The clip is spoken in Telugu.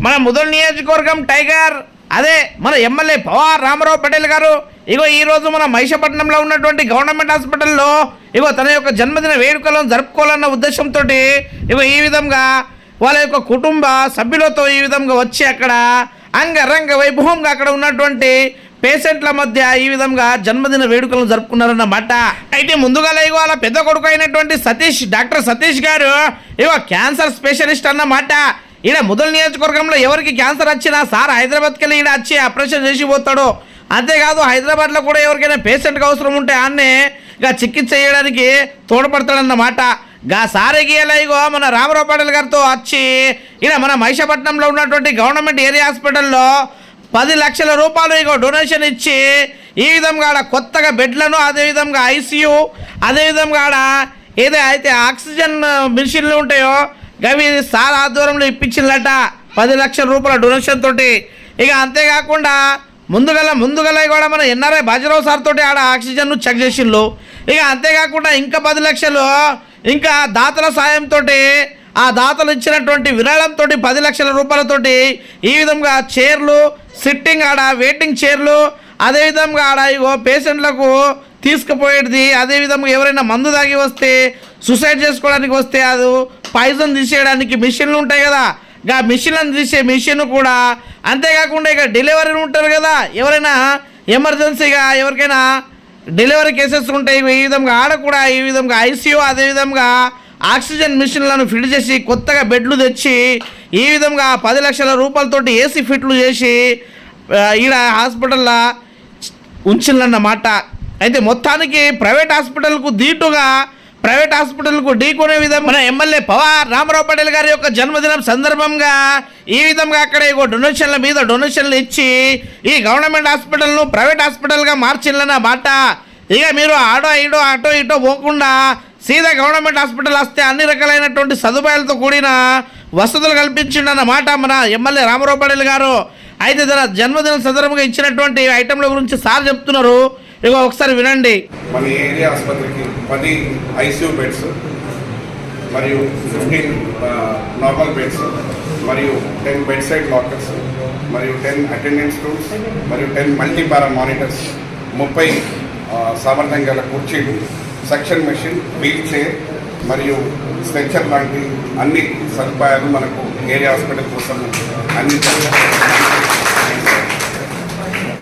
మన ముదల్ నియోజకవర్గం టైగర్ అదే మన ఎమ్మెల్యే పవార్ రామారావు పటేల్ గారు ఇగో ఈరోజు మన మహిషపట్నంలో ఉన్నటువంటి గవర్నమెంట్ హాస్పిటల్లో ఇగో తన యొక్క జన్మదిన వేడుకలను జరుపుకోవాలన్న ఉద్దేశంతో ఇగో ఈ విధంగా వాళ్ళ యొక్క కుటుంబ సభ్యులతో ఈ విధంగా వచ్చి అక్కడ అంగరంగ వైభవంగా అక్కడ ఉన్నటువంటి పేషెంట్ల మధ్య ఈ విధంగా జన్మదిన వేడుకలను జరుపుకున్నారన్నమాట. అయితే ముందుగా ఇగో వాళ్ళ పెద్ద కొడుకు అయినటువంటి డాక్టర్ సతీష్ గారు ఇగో క్యాన్సర్ స్పెషలిస్ట్ అన్నమాట. ఈడ ముదల్ నియోజకవర్గంలో ఎవరికి క్యాన్సర్ వచ్చినా సార్ హైదరాబాద్కి వెళ్ళి ఈడ వచ్చి ఆపరేషన్ చేసి పోతాడు. అంతేకాదు హైదరాబాద్లో కూడా ఎవరికైనా పేషెంట్కి అవసరం ఉంటే ఆన్నే ఇక చికిత్స చేయడానికి తోడ్పడతాడన్నమాట. గా సారికి ఇగో మన రామారావు పటేల్ గారితో వచ్చి ఈడ మన మహిషపట్నంలో ఉన్నటువంటి గవర్నమెంట్ ఏరియా హాస్పిటల్లో 10 లక్షల రూపాయలు ఇగో డొనేషన్ ఇచ్చి ఈ విధంగా ఆడ కొత్తగా బెడ్లను అదేవిధంగా ఐసీయూ అదేవిధంగా ఆడ ఏదైతే ఆక్సిజన్ మిషన్లు ఉంటాయో అవి సార్ ఆధ్వర్యంలో ఇప్పించిందట 10 లక్షల రూపాయల డొనేషన్ తోటి. ఇక అంతేకాకుండా ముందుగల కూడా మన ఎన్ఆర్ఐ బాజీరావు సార్ తోటి ఆడ ఆక్సిజన్ను చెక్ చేసిండ్రు. ఇక అంతేకాకుండా ఇంకా 10 లక్షలు ఇంకా దాతల సాయంతో ఆ దాతలు ఇచ్చినటువంటి విరాళంతో 10 లక్షల రూపాయలతోటి ఈ విధంగా చైర్లు సిట్టింగ్ ఆడ వెయిటింగ్ చైర్లు అదేవిధంగా ఆడ ఇగో పేషెంట్లకు తీసుకుపోయేది అదేవిధంగా ఎవరైనా మందు తాగి వస్తే సూసైడ్ చేసుకోవడానికి వస్తే అది పాయిజన్ తీసేయడానికి మిషన్లు ఉంటాయి కదా గా మిషన్లను తీసే మిషన్ కూడా. అంతేకాకుండా ఇక డెలివరీ ఉంటారు కదా ఎవరైనా ఎమర్జెన్సీగా ఎవరికైనా డెలివరీ కేసెస్ ఉంటాయి ఈ విధంగా ఆడ కూడా ఈ విధంగా ఐసీయూ అదేవిధంగా ఆక్సిజన్ మిషన్లను ఫిట్ చేసి కొత్తగా బెడ్లు తెచ్చి ఈ విధంగా 10 లక్షల రూపాయలతోటి ఏసీ ఫిట్లు చేసి ఈడ హాస్పిటల్లో ఉంచిందన్నమాట. అయితే మొత్తానికి ప్రైవేట్ హాస్పిటల్కు దీటుగా ప్రైవేట్ హాస్పిటల్కు ఢీకొనే విధంగా మన ఎమ్మెల్యే పవార్ రామారావు పటేల్ గారి యొక్క జన్మదినం సందర్భంగా ఈ విధంగా అక్కడ ఇగో డొనేషన్ల మీద డొనేషన్లు ఇచ్చి ఈ గవర్నమెంట్ హాస్పిటల్ను ప్రైవేట్ హాస్పిటల్గా మార్చిందన్నమాట. ఇక మీరు అటో ఇటో పోకుండా సీదా గవర్నమెంట్ హాస్పిటల్ వస్తే అన్ని రకాలైనటువంటి సదుపాయాలతో కూడిన వసతులు కల్పించిండన్నమాట మన ఎమ్మెల్యే రామారావు పటేల్ గారు. అయితే తన జన్మదినం సందర్భంగా ఇచ్చినటువంటి ఐటెంల గురించి సార్ చెప్తున్నారు. ఇగో ఒకసారి వినండి. మన ఏరియా ఆసుపత్రికి 10 ఐసీయూ బెడ్స్ మరియు 15 నార్మల్ బెడ్స్ మరియు 10 బెడ్ సైడ్ లాకర్స్ మరియు 10 అటెండెన్స్ రూమ్స్ మరియు 10 మల్టీపారా మానిటర్స్ 30 సామర్థ్యం గల కుర్చీలు సక్షన్ మెషిన్ వీల్ చైర్ మరియు స్ట్రెచ్చర్ లాంటి అన్ని సదుపాయాలు మనకు ఏరియా హాస్పిటల్ కోసం అన్ని